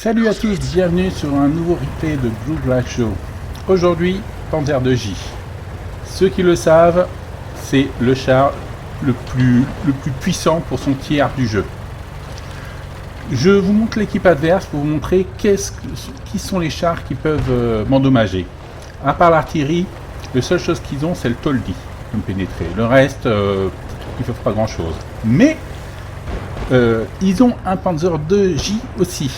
Salut à tous, bienvenue sur un nouveau replay de Blue Black Show. Aujourd'hui, Panzer II-J. Ceux qui le savent, c'est le char le plus puissant pour son tiers du jeu. Je vous montre l'équipe adverse pour vous montrer qui sont les chars qui peuvent m'endommager. À part l'artillerie, la seule chose qu'ils ont, c'est le Toldi pour me pénétrer. Le reste, ils ne peuvent pas grand chose. Mais ils ont un Panzer II-J aussi.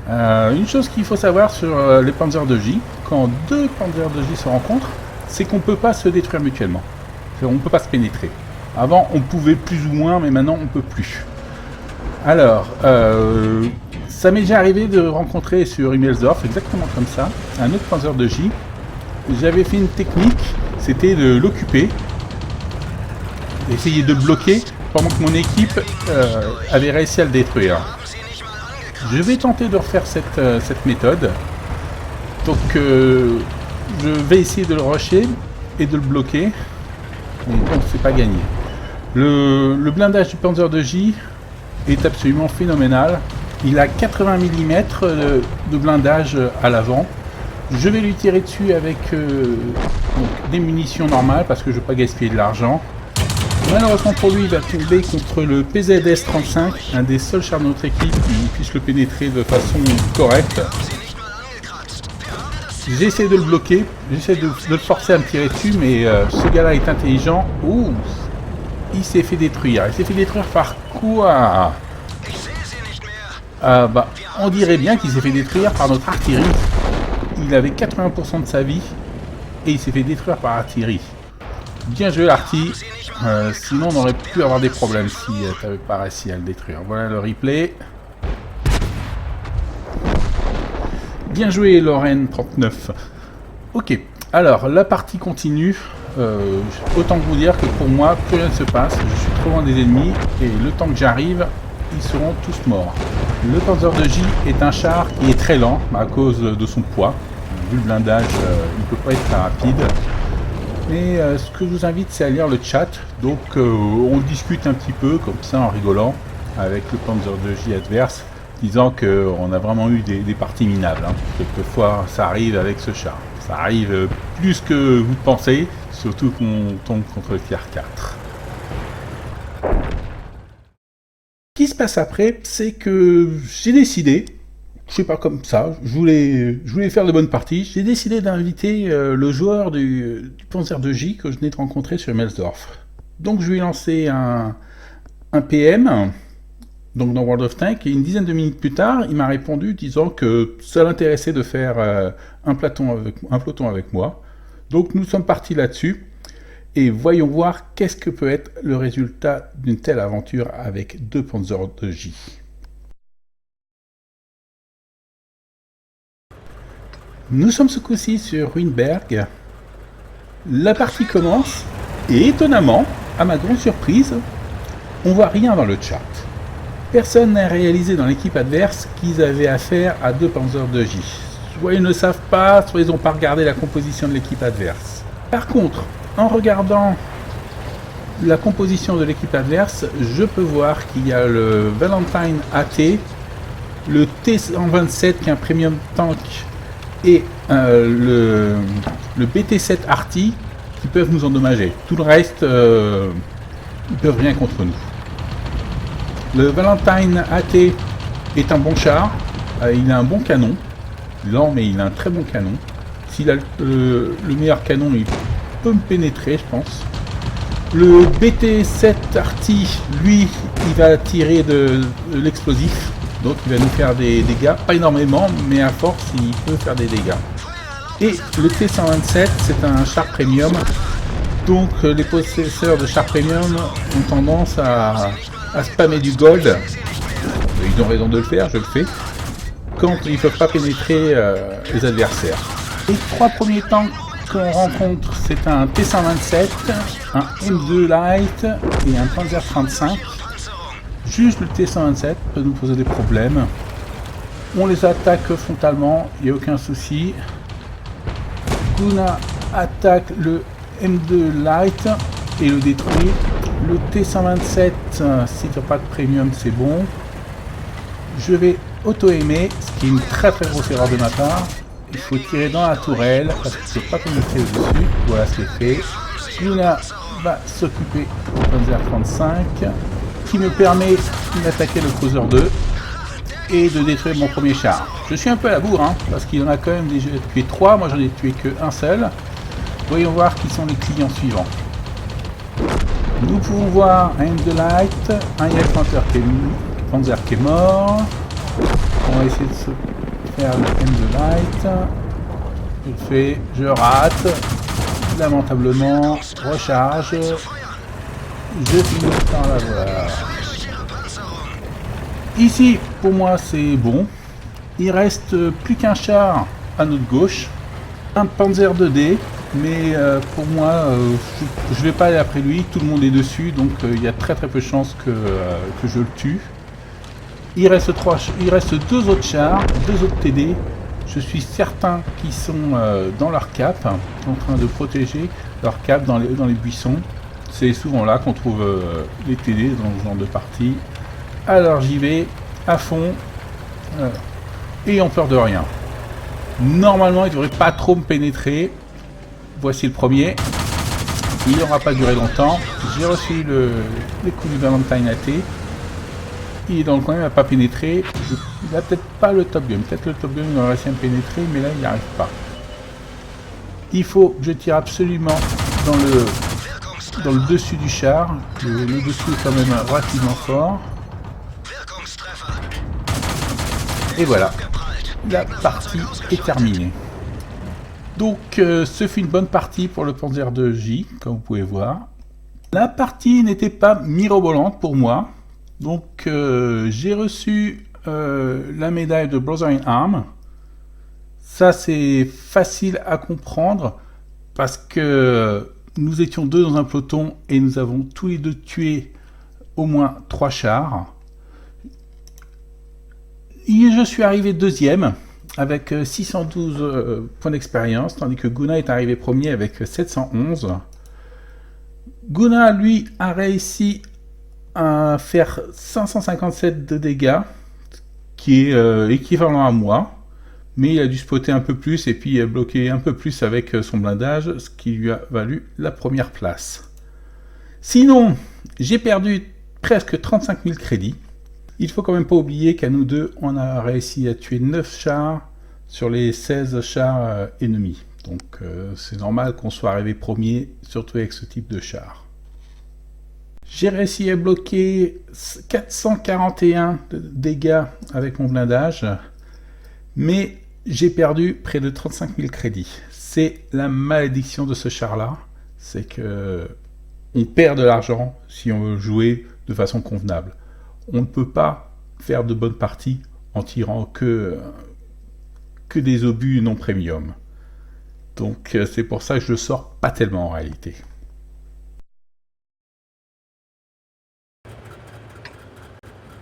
Une chose qu'il faut savoir sur les Panzer II-J, quand deux Panzer II-J se rencontrent, c'est qu'on ne peut pas se détruire mutuellement. On ne peut pas se pénétrer. Avant, on pouvait plus ou moins, mais maintenant, on ne peut plus. Alors, ça m'est déjà arrivé de rencontrer sur Immelsdorf, exactement comme ça, un autre Panzer II-J. J'avais fait une technique, c'était de l'occuper, essayer de le bloquer, pendant que mon équipe avait réussi à le détruire. Je vais tenter de refaire cette méthode. Donc je vais essayer de le rusher et de le bloquer. Donc c'est pas gagné. Le blindage du Panzer II-J est absolument phénoménal. Il a 80 mm de blindage à l'avant. Je vais lui tirer dessus avec des munitions normales parce que je ne veux pas gaspiller de l'argent. Malheureusement pour lui, il va tomber contre le PZS-35, un des seuls chars de notre équipe qui puisse le pénétrer de façon correcte. J'essaie de le bloquer, j'essaie de le forcer à me tirer dessus, mais ce gars-là est intelligent. Ouh, il s'est fait détruire. Il s'est fait détruire par quoi? On dirait bien qu'il s'est fait détruire par notre artillerie. Il avait 80% de sa vie et il s'est fait détruire par l'artillerie. Bien joué l'artillerie. Sinon on aurait pu avoir des problèmes si tu n'avais pas réussi à le détruire. Voilà le replay. Bien joué Lorraine 39. Ok, alors la partie continue. Autant vous dire que pour moi plus rien ne se passe. Je suis trop loin des ennemis et le temps que j'arrive, ils seront tous morts. Le Panzer II-J est un char qui est très lent à cause de son poids. Vu le blindage, il ne peut pas être très rapide. Mais ce que je vous invite, c'est à lire le chat. Donc on discute un petit peu comme ça en rigolant avec le Panzer II-J adverse, disant qu'on a vraiment eu des parties minables. Hein. Quelquefois, ça arrive avec ce char. Ça arrive plus que vous pensez, surtout qu'on tombe contre le tier 4. Ce qui se passe après, c'est que j'ai décidé, je sais pas comme ça, je voulais faire de bonnes parties, j'ai décidé d'inviter le joueur du Panzer II-J que je venais de rencontrer sur Immelsdorf. Donc je lui ai lancé un PM, donc dans World of Tanks, et une dizaine de minutes plus tard, il m'a répondu disant que ça l'intéressait de faire un peloton avec moi. Donc nous sommes partis là-dessus. Et voyons voir qu'est-ce que peut être le résultat d'une telle aventure avec deux Panzer II-J. Nous sommes ce coup-ci sur Ruinberg. La partie commence et étonnamment, à ma grande surprise, on voit rien dans le chat. Personne n'a réalisé dans l'équipe adverse qu'ils avaient affaire à deux Panzer II-J. Soit ils ne savent pas, soit ils n'ont pas regardé la composition de l'équipe adverse. Par contre, en regardant la composition de l'équipe adverse, je peux voir qu'il y a le Valentine AT, le T127 qui est un premium tank et le BT7 Arty qui peuvent nous endommager. Tout le reste, ils peuvent rien contre nous. Le Valentine AT est un bon char, il a un bon canon, lent mais il a un très bon canon. S'il a le meilleur canon, il peut me pénétrer, je pense. Le BT7 Arty, lui, il va tirer de l'explosif, donc il va nous faire des dégâts, pas énormément, mais à force, il peut faire des dégâts. Et le T127, c'est un char premium, donc les possesseurs de char premium ont tendance à spammer du gold. Ils ont raison de le faire, je le fais, quand ils ne peuvent pas pénétrer les adversaires. Les trois premiers tanks qu'on rencontre, c'est un T127, un M2 Light et un Panzer 35. Juste le T127 peut nous poser des problèmes. On les attaque frontalement, il n'y a aucun souci. Guna attaque le M2 Light et le détruit. Le T127, s'il n'y a pas de premium, c'est bon. Je vais auto-aimé, ce qui est une très très grosse erreur de ma part. Il faut tirer dans la tourelle, parce que c'est pas comme le fait au-dessus. Voilà, c'est fait. Luna va s'occuper du Panzer 35, qui me permet d'attaquer le Cruiser 2 et de détruire mon premier char. Je suis un peu à la bourre, hein, parce qu'il y en a quand même déjà tué 3, moi j'en ai tué qu'un seul. Voyons voir qui sont les clients suivants. Nous pouvons voir un M de Light, un Yak Panzer qui est mort. On va essayer de se faire le M de Light. Je le fais, je rate. Lamentablement, recharge. Je finis par l'avoir. Ici, pour moi, c'est bon. Il reste plus qu'un char à notre gauche. Un Panzer 2D. Mais pour moi, je vais pas aller après lui. Tout le monde est dessus. Donc il y a très très peu de chances que je le tue. Il reste deux autres chars, deux autres TD. Je suis certain qu'ils sont dans leur cap, en train de protéger leur cap dans les buissons. C'est souvent là qu'on trouve les TD dans ce genre de partie. Alors j'y vais à fond, ayant peur de rien. Normalement, il ne devrait pas trop me pénétrer. Voici le premier. Il n'aura pas duré longtemps. J'ai reçu les coups du Valentine AT. Il est dans le coin, il n'a pas pénétré. Il n'a peut-être pas le top gun. Peut-être le top gun il aurait réussi à me pénétrer, mais là il n'y arrive pas. Il faut que je tire absolument dans le dessus du char. Le dessus est quand même relativement fort. Et voilà. La partie est terminée. Donc ce fut une bonne partie pour le Panzer 2J, comme vous pouvez voir. La partie n'était pas mirobolante pour moi. Donc j'ai reçu la médaille de Brother in Arms. Ça c'est facile à comprendre parce que nous étions deux dans un peloton et nous avons tous les deux tué au moins 3 chars. Et je suis arrivé deuxième avec 612 points d'expérience, tandis que Guna est arrivé premier avec 711. Guna, lui, a réussi à faire 557 de dégâts, qui est équivalent à moi, mais il a dû spotter un peu plus et puis bloquer un peu plus avec son blindage, ce qui lui a valu la première place. Sinon, j'ai perdu presque 35 000 crédits. Il faut quand même pas oublier qu'à nous deux, on a réussi à tuer 9 chars sur les 16 chars ennemis. Donc c'est normal qu'on soit arrivé premier, surtout avec ce type de char. J'ai réussi à bloquer 441 de dégâts avec mon blindage, mais j'ai perdu près de 35 000 crédits. C'est la malédiction de ce char-là, c'est que on perd de l'argent si on veut jouer de façon convenable. On ne peut pas faire de bonnes parties en tirant que des obus non premium. Donc c'est pour ça que je ne sors pas tellement en réalité.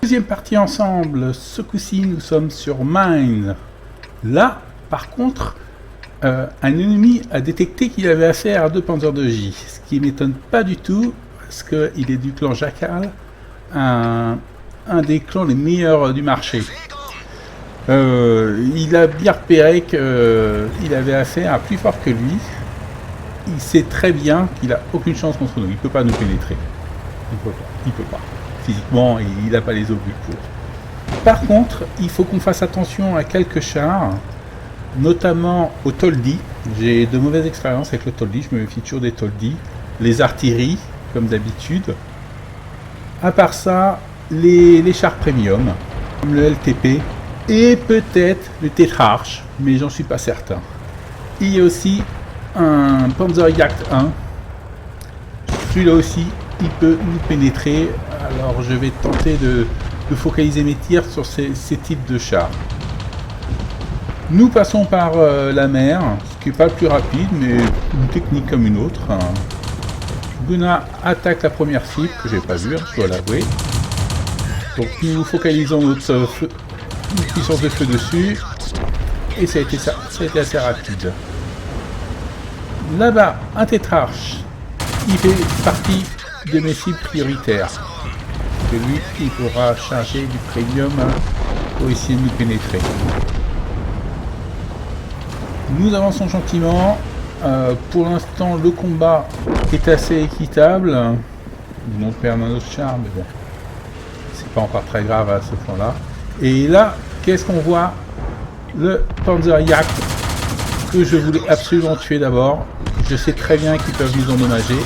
Deuxième partie ensemble, ce coup-ci nous sommes sur Mine. Là, par contre, un ennemi a détecté qu'il avait affaire à 2 Panzer 2J, ce qui ne m'étonne pas du tout, parce qu'il est du clan Jackal, un des clans les meilleurs du marché. Il a bien repéré qu'il avait affaire à plus fort que lui. Il sait très bien qu'il n'a aucune chance contre nous, il ne peut pas nous pénétrer. Il peut pas. Physiquement, il n'a pas les obus pour. Par contre, il faut qu'on fasse attention à quelques chars, notamment au Toldi. J'ai de mauvaises expériences avec le Toldi, je me méfie toujours des Toldi. Les artilleries, comme d'habitude. À part ça, les chars premium, comme le LTP, et peut-être le Tétrarche, mais j'en suis pas certain. Il y a aussi un Panzer Jagd 1. Celui-là aussi, il peut nous pénétrer. Alors je vais tenter de focaliser mes tirs sur ces types de chars. Nous passons par la mer, ce qui n'est pas le plus rapide, mais une technique comme une autre. Guna attaque la première cible, que j'ai pas vue, je dois l'avouer. Donc nous focalisons notre puissance de feu dessus, et ça a été assez rapide. Là-bas, un tétrarche, il fait partie de mes cibles prioritaires. Que lui, il pourra charger du premium pour essayer de nous pénétrer. Nous avançons gentiment. Pour l'instant, le combat est assez équitable. Nous perdons notre char, mais bon, c'est pas encore très grave à ce point-là. Et là, qu'est-ce qu'on voit? Le Panzerjagd que je voulais absolument tuer d'abord. Je sais très bien qu'ils peuvent nous endommager.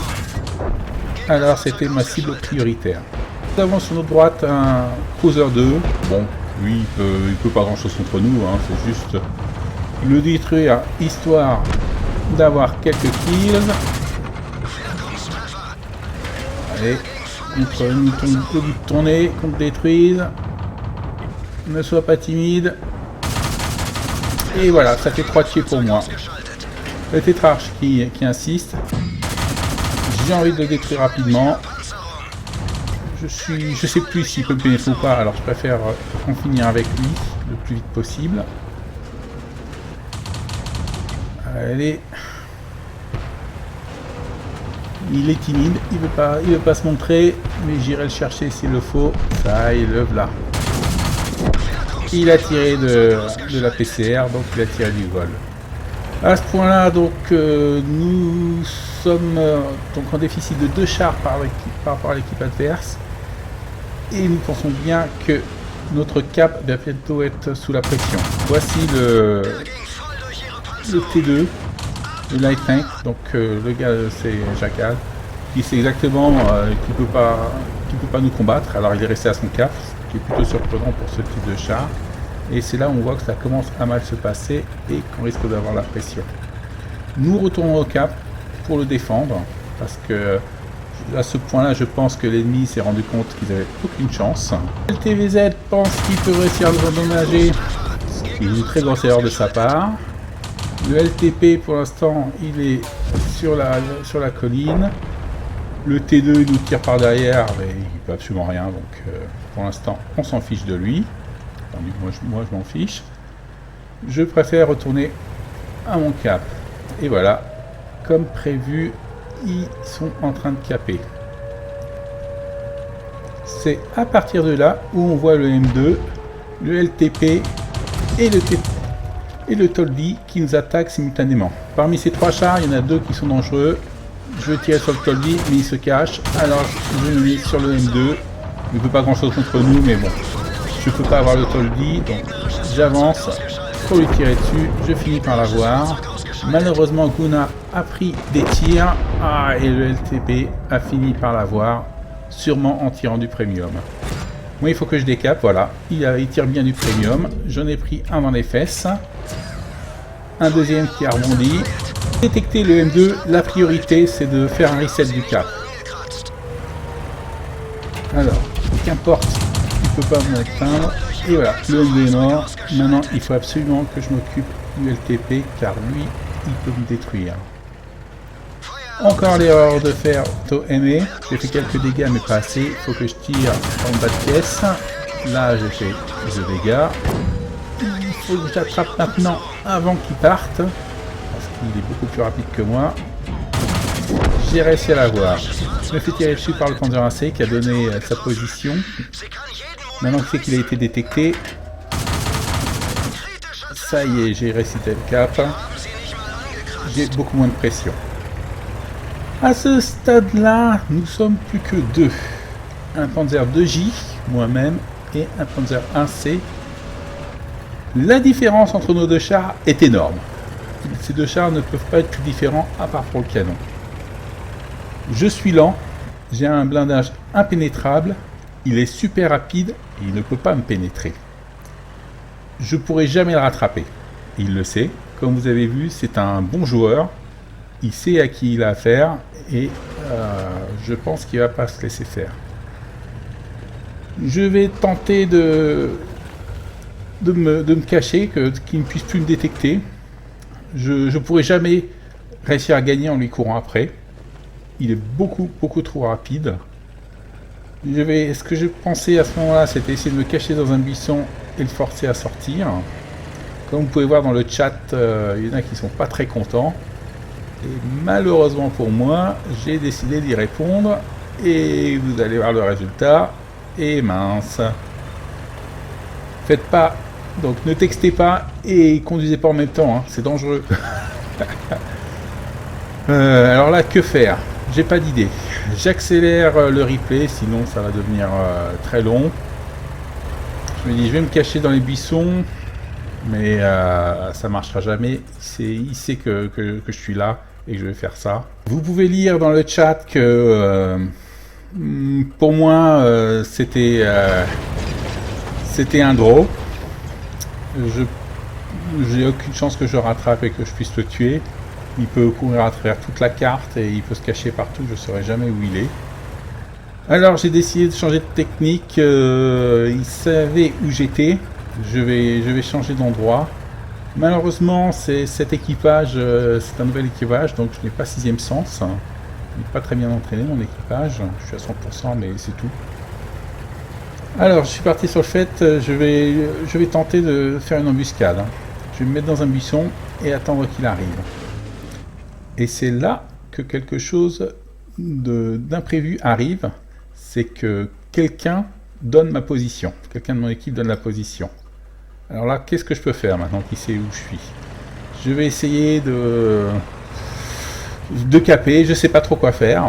Alors, c'était ma cible prioritaire. Nous avons sur notre droite un Cruiser 2. Bon, lui, il peut pas grand-chose contre nous. Hein, c'est juste le détruire, histoire d'avoir quelques kills. Allez, nous le but de tourner, qu'on te détruise. Ne sois pas timide. Et voilà, ça fait 3 tués pour moi. Le tétrarche qui insiste. J'ai envie de le détruire rapidement. Je sais plus s'il peut me pénétrer ou pas, alors je préfère en finir avec lui le plus vite possible. Allez. Il est timide, il veut pas se montrer, mais j'irai le chercher s'il le faut. Ça, il le voilà. Il a tiré de la PCR, donc il a tiré du vol. À ce point-là, donc nous sommes donc en déficit de 2 chars par rapport à l'équipe adverse. Et nous pensons bien que notre cap va bientôt être sous la pression. Voici le T2, le Light Tank, donc le gars c'est Jackal, qui sait exactement qu'il peut pas nous combattre, alors il est resté à son cap, ce qui est plutôt surprenant pour ce type de char. Et c'est là où on voit que ça commence à mal se passer et qu'on risque d'avoir la pression. Nous retournons au cap pour le défendre, parce que à ce point-là, je pense que l'ennemi s'est rendu compte qu'ils n'avaient aucune chance. Le TVZ pense qu'il peut réussir à nous endommager, ce qui est une très grosse erreur de sa part. Le LTP, pour l'instant, il est sur la colline. Le T2, il nous tire par derrière, mais il peut absolument rien, donc pour l'instant, on s'en fiche de lui. Enfin, moi, je m'en fiche. Je préfère retourner à mon cap. Et voilà, comme prévu, ils sont en train de caper. C'est à partir de là où on voit le M2, le LTP et le Toldi qui nous attaquent simultanément. Parmi ces 3 chars, il y en a 2 qui sont dangereux. Je vais tirer sur le Toldi, mais il se cache. Alors je me mets sur le M2. Il ne peut pas grand chose contre nous, mais bon. Je peux pas avoir le Toldi, donc j'avance pour lui tirer dessus. Je finis par l'avoir. Malheureusement, Guna a pris des tirs. Et le LTP a fini par l'avoir, sûrement en tirant du premium. Moi, il faut que je décape, voilà. Il tire bien du premium. J'en ai pris un dans les fesses. Un deuxième qui a rebondi. Détecter le M2, la priorité, c'est de faire un reset du cap. Alors, qu'importe, il ne peut pas m'atteindre. Et voilà, le M2 est mort. Maintenant, il faut absolument que je m'occupe du LTP, car lui, il peut me détruire. Encore l'erreur de faire auto-aimé. J'ai fait quelques dégâts, mais pas assez. Il faut que je tire en bas de pièce. Là, j'ai fait des dégâts. Il faut que j'attrape maintenant avant qu'il parte, parce qu'il est beaucoup plus rapide que moi. J'ai réussi à l'avoir. Je me fais tirer dessus par le Panzer AC qui a donné sa position. Maintenant que c'est qu'il a été détecté, ça y est, j'ai récité le cap. J'ai beaucoup moins de pression. À ce stade-là, nous sommes plus que 2. Un Panzer 2J, moi-même, et un Panzer 1C. La différence entre nos 2 chars est énorme. Ces 2 chars ne peuvent pas être plus différents à part pour le canon. Je suis lent, j'ai un blindage impénétrable, il est super rapide et il ne peut pas me pénétrer. Je ne pourrai jamais le rattraper. Il le sait. Comme vous avez vu, c'est un bon joueur. Il sait à qui il a affaire et je pense qu'il ne va pas se laisser faire. Je vais tenter de me cacher, qu'il ne puisse plus me détecter. Je ne pourrai jamais réussir à gagner en lui courant après. Il est beaucoup trop rapide. Ce que j'ai pensé à ce moment-là, c'était essayer de me cacher dans un buisson et le forcer à sortir. Comme vous pouvez voir dans le chat, il y en a qui sont pas très contents. Et malheureusement pour moi, j'ai décidé d'y répondre. Et vous allez voir le résultat. Et mince. Faites pas, donc ne textez pas et conduisez pas en même temps, hein, c'est dangereux. Alors là, que faire? J'ai pas d'idée. J'accélère le replay, sinon ça va devenir très long. Je me dis, je vais me cacher dans les buissons, mais ça marchera jamais. Il sait que je suis là et que je vais faire ça. Vous pouvez lire dans le chat que pour moi c'était un draw. J'ai aucune chance que je rattrape et que je puisse le tuer. Il peut courir à travers toute la carte et il peut se cacher partout, je ne saurais jamais où il est. Alors j'ai décidé de changer de technique, il savait où j'étais, je vais changer d'endroit. Malheureusement cet équipage, c'est un nouvel équipage, donc je n'ai pas sixième sens. Il n'est pas très bien entraîné mon équipage, je suis à 100% mais c'est tout. Alors je suis parti sur le fait, je vais tenter de faire une embuscade. Je vais me mettre dans un buisson et attendre qu'il arrive. Et c'est là que quelque chose d'imprévu arrive, c'est que quelqu'un donne ma position, quelqu'un de mon équipe donne la position. Alors là, qu'est-ce que je peux faire maintenant qu'il sait où je suis? Je vais essayer de caper, je sais pas trop quoi faire.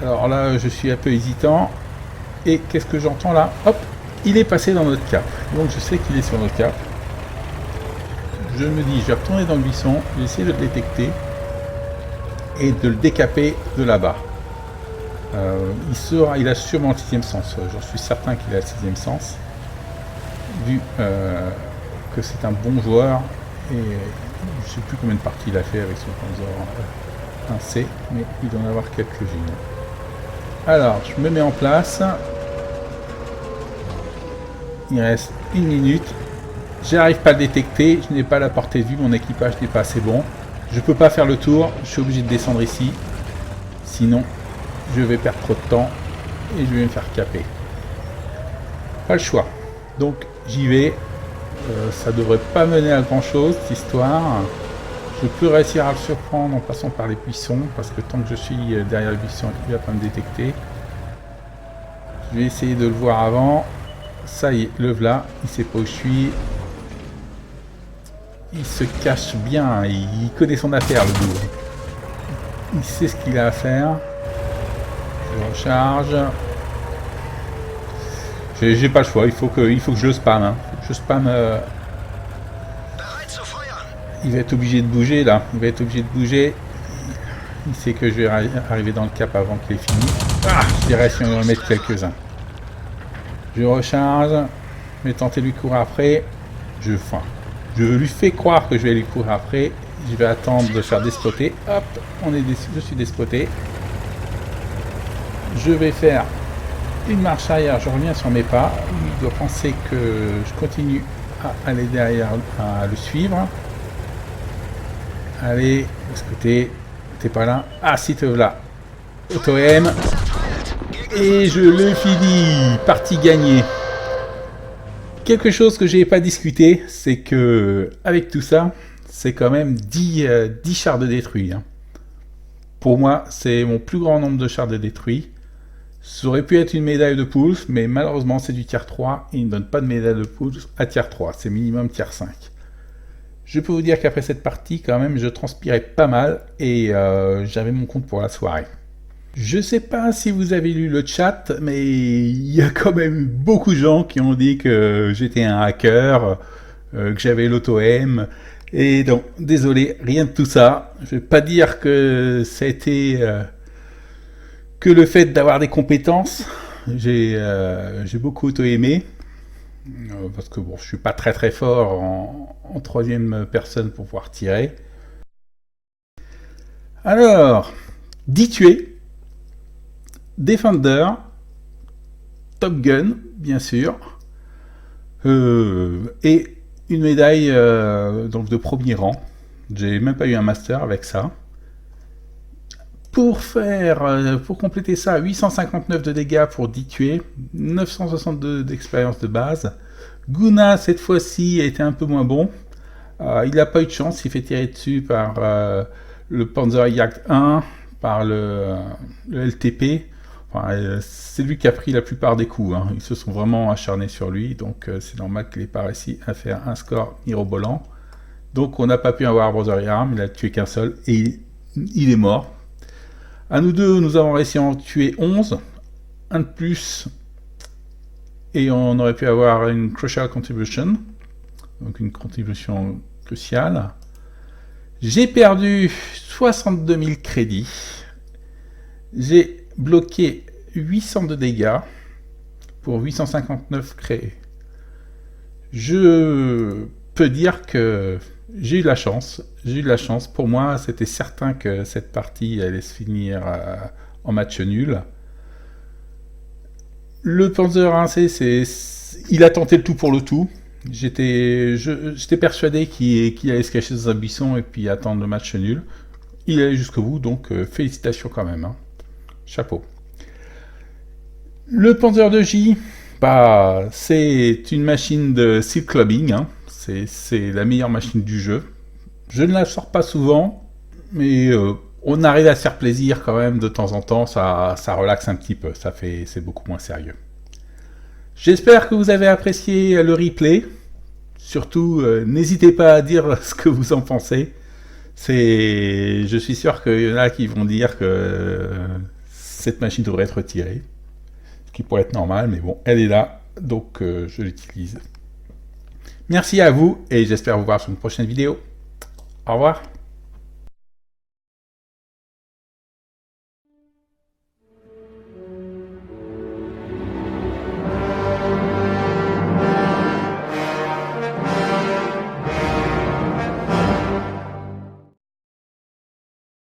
Alors là, je suis un peu hésitant. Et qu'est-ce que j'entends là? Hop, il est passé dans notre cap. Donc je sais qu'il est sur notre cap. Je me dis, je vais retourner dans le buisson, je vais essayer de le détecter et de le décaper de là-bas. Il a sûrement le sixième sens, j'en suis certain qu'il a le sixième sens, vu que c'est un bon joueur, et je ne sais plus combien de parties il a fait avec son Panzer 1C, mais il doit en avoir quelques-unes. Alors, je me mets en place, il reste 1 minute. J'arrive pas à le détecter, je n'ai pas la portée de vue, mon équipage n'est pas assez bon. Je peux pas faire le tour, je suis obligé de descendre ici. Sinon, je vais perdre trop de temps et je vais me faire caper. Pas le choix. Donc j'y vais. Ça devrait pas mener à grand chose cette histoire. Je peux réussir à le surprendre en passant par les buissons, parce que tant que je suis derrière les buissons, il va pas me détecter. Je vais essayer de le voir avant. Ça y est, le voilà, il sait pas où je suis. Il se cache bien, il connaît son affaire le bourg. Il sait ce qu'il a à faire. Je recharge. J'ai pas le choix, il faut que je le spamme. Hein. Je spamme. Il va être obligé de bouger là. Il va être obligé de bouger. Il sait que je vais arriver dans le cap avant qu'il ait fini. Ah, je dirais si on va en mettre quelques-uns. Je recharge. Je vais tenter de lui courir après. Je lui fais croire que je vais lui courir après. Je vais attendre de faire despoter. Hop, je suis despoté. Je vais faire une marche arrière. Je reviens sur mes pas. Il doit penser que je continue à aller derrière, à le suivre. Allez, de ce côté. T'es pas là. Ah, si, te voilà. Auto-M. Et je le finis. Partie gagnée. Quelque chose que j'ai pas discuté, c'est que avec tout ça, c'est quand même 10 chars de détruits. Hein. Pour moi, c'est mon plus grand nombre de chars de détruits. Ça aurait pu être une médaille de Pulse, mais malheureusement c'est du tier 3 et il ne donne pas de médaille de Pulse à tier 3, c'est minimum tier 5. Je peux vous dire qu'après cette partie, quand même, je transpirais pas mal et j'avais mon compte pour la soirée. Je sais pas si vous avez lu le chat, mais il y a quand même beaucoup de gens qui ont dit que j'étais un hacker, que j'avais l'auto-aim, et donc, désolé, rien de tout ça. Je vais pas dire que ça a été que le fait d'avoir des compétences. J'ai beaucoup auto-aimé, parce que bon, je suis pas très très fort en troisième personne pour pouvoir tirer. Alors, 10 tués. Defender, Top Gun, bien sûr, et une médaille donc de premier rang. J'ai même pas eu un master avec ça. Pour compléter ça, 859 de dégâts pour 10 tués, 962 d'expérience de base. Guna, cette fois-ci, a été un peu moins bon. Il n'a pas eu de chance, il fait tirer dessus par le Panzer Jagd 1, par le LTP. Enfin, c'est lui qui a pris la plupart des coups, hein. Ils se sont vraiment acharnés sur lui, donc c'est normal qu'il n'ait pas réussi à faire un score mirobolant. Donc on n'a pas pu avoir Brother Yarm, il a tué qu'un seul, et il est mort. À nous deux, nous avons réussi à en tuer 11, un de plus, et on aurait pu avoir une crucial contribution, donc une contribution cruciale. J'ai perdu 62 000 crédits, j'ai bloqué 800 de dégâts pour 859 créés. Je peux dire que j'ai eu de la chance. Pour moi, c'était certain que cette partie allait se finir en match nul. Le Panzer 1C, il a tenté le tout pour le tout. J'étais persuadé qu'il allait se cacher dans un buisson et puis attendre le match nul. Il allait jusqu'au bout, donc félicitations quand même, hein. Chapeau. Le Panzer 2J, bah, c'est une machine de seal clubbing, hein. C'est la meilleure machine du jeu. Je ne la sors pas souvent, mais on arrive à se faire plaisir quand même de temps en temps, ça relaxe un petit peu, c'est beaucoup moins sérieux. J'espère que vous avez apprécié le replay. Surtout, n'hésitez pas à dire ce que vous en pensez. Je suis sûr qu'il y en a qui vont dire que cette machine devrait être retirée. Ce qui pourrait être normal, mais bon, elle est là, donc je l'utilise. Merci à vous, et j'espère vous voir sur une prochaine vidéo. Au revoir.